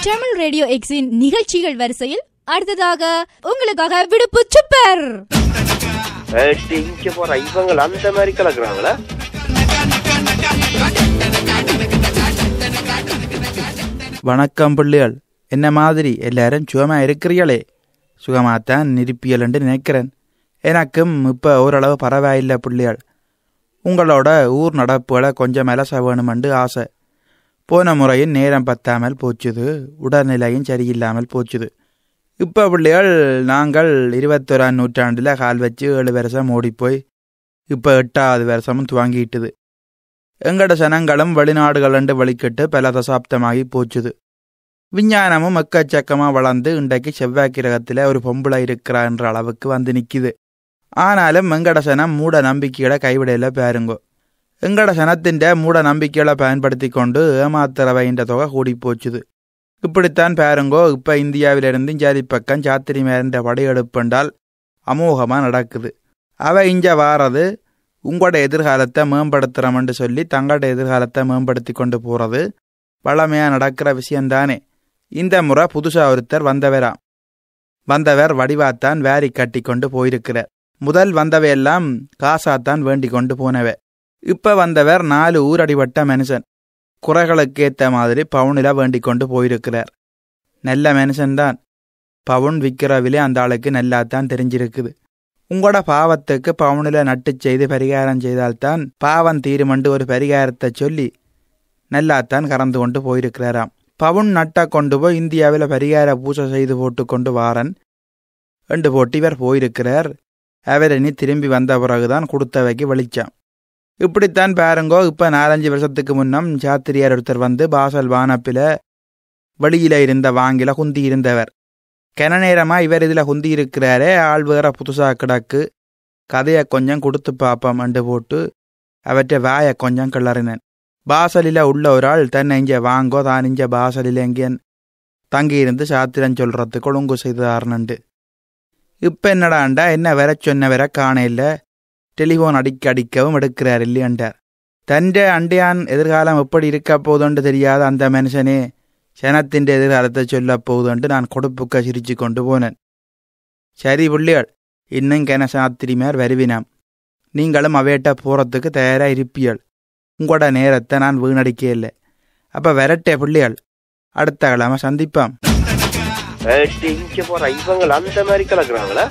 Tamil radio எக்ஸின் நிகழ்ச்சிகள் வரிசையில் அடுத்ததாக உங்களுக்காக விடுப்பு சூப்பர். இவங்க அந்த மாதிரி கலக்குறாங்களா? வணக்கம் பிள்ளைகள், என்ன மாதிரி எல்லாரும் சுகமா இருக்கிறீங்களே? சுகமாத்தான் இருப்பியல் என்று நினைக்கிறேன். எனக்கும் இப்போ ஓரளவு பரவாயில்லை பிள்ளைகள். உங்களோட ஊர் நடப்புகளை கொஞ்சம் மெலச வேணுமென்று ஆசை. போன முறையும் நேரம் பத்தாமல் போச்சுது, உடல்நிலையும் சரியில்லாமல் போச்சுது. இப்போ பிள்ளைகள், நாங்கள் 21ஆம் நூற்றாண்டில் கால் வச்சு 7 வருஷம் ஓடிப்போய் இப்போ 8வது வருஷமும் துவங்கிட்டுது. எங்கட சனங்களும் வெளிநாடுகள் என்று வழிக்கிட்டு பல தசாப்தமாகி போச்சுது. விஞ்ஞானமும் எக்கச்சக்கமாக வளர்ந்து இன்றைக்கு செவ்வாய் கிரகத்தில் ஒரு பொம்பளை இருக்கிறா என்ற அளவுக்கு வந்து நிற்கிது. ஆனாலும் எங்கட சனம் மூட நம்பிக்கைகளை கைவிடையில் பாருங்கோ. எங்கட சனத்தின் மூட நம்பிக்கைகளை பயன்படுத்தி கொண்டு ஏமாத்துறவைன்ற தொகை கூடி போச்சுது. இப்படித்தான் பாருங்கோ, இப்போ இந்தியாவிலிருந்து ஜாதி பக்கம் சாத்திரி மேன்ற படையெடுப்புண்டால் அமோகமாக நடக்குது. அவை இங்கே வாரது உங்களோட எதிர்காலத்தை மேம்படுத்துகிறோம்னு சொல்லி தங்களோட எதிர்காலத்தை மேம்படுத்தி கொண்டு போகிறது வளமையாக நடக்கிற விஷயந்தானே. இந்த முறை புதுசாக ஒருத்தர் வந்தவர் வடிவாத்தான் வேரி கட்டி கொண்டு போயிருக்கிறார். முதல் வந்தவையெல்லாம் காசாத்தான் வேண்டி கொண்டு போனவை. இப்போ வந்தவர் 4 ஊரடிவட்ட மனுஷன். குறைகளுக்கேற்ற மாதிரி பவுனில் வேண்டி கொண்டு போயிருக்கிறார். நல்ல மனுஷன்தான். பவுன் விற்கிற விலை அந்த ஆளுக்கு நல்லாத்தான் தெரிஞ்சிருக்குது. உங்களோட பாவத்துக்கு பவுனில் நட்டு செய்து பரிகாரம் செய்தால்தான் பாவம் தீருமண்டு ஒரு பரிகாரத்தை சொல்லி நல்லாத்தான் கறந்து கொண்டு போயிருக்கிறாராம். பவுன் நட்டை கொண்டு போய் இந்தியாவில் பரிகார பூஜை செய்து போட்டு கொண்டு வாரன் என்று போட்டு இவர் போயிருக்கிறார். அவர் இனி திரும்பி வந்த பிறகுதான் கொடுத்தவைக்கு வெளிச்சாம். இப்படித்தான் பாருங்கோ, இப்போ 4-5 வருஷத்துக்கு முன்னம் சாத்திரியார் ஒருத்தர் வந்து பாசல் வானப்பில் வெளியில் இருந்த வாங்கில குந்தி இருந்தவர். கென நேரமாக இவர் இதில் குந்தி இருக்கிறாரே, ஆள் வேற புதுசாக கிடக்கு, கதையை கொஞ்சம் கொடுத்து பார்ப்போம் என்று போட்டு அவற்றை வாயை கொஞ்சம் கிளறினேன். பாசலில் உள்ள ஒரு ஆள் தன்னை இங்கே வாங்கோ, தான் இங்கே பாசலில் எங்கேன் தங்கியிருந்து சாத்திரம் சொல்கிறதுக்கு ஒழுங்கு செய்தார்னண்டு. இப்போ என்னடாண்டா, என்ன வர சொன்ன வர காண இல்லை, டெலிஃபோன் அடிக்கவும் எடுக்கிறார் இல்லையண்டார். தൻ്റെ அண்டையான் எதிர்காலம் எப்படி இருக்க போதுன்னு தெரியாத அந்த மனுஷனே சனத்தின் எதிர்காலத்தை சொல்ல போகுதுன்ட்டு நான் கொடுப்புக்க சிரிச்சு கொண்டு போனேன். சரி பிள்ளைகள், இன்னும் கென சாத்திரிமார் வருவினாம். நீங்களும் அவையிட்ட போகிறதுக்கு தயாராக இருப்பியல். உங்களோட நேரத்தை நான் வீணடிக்க இல்லை. அப்போ வரட்டே பிள்ளைகள், அடுத்த கிழமை சந்திப்பாம். இவங்க அந்த மாதிரி கலக்குறாங்களா?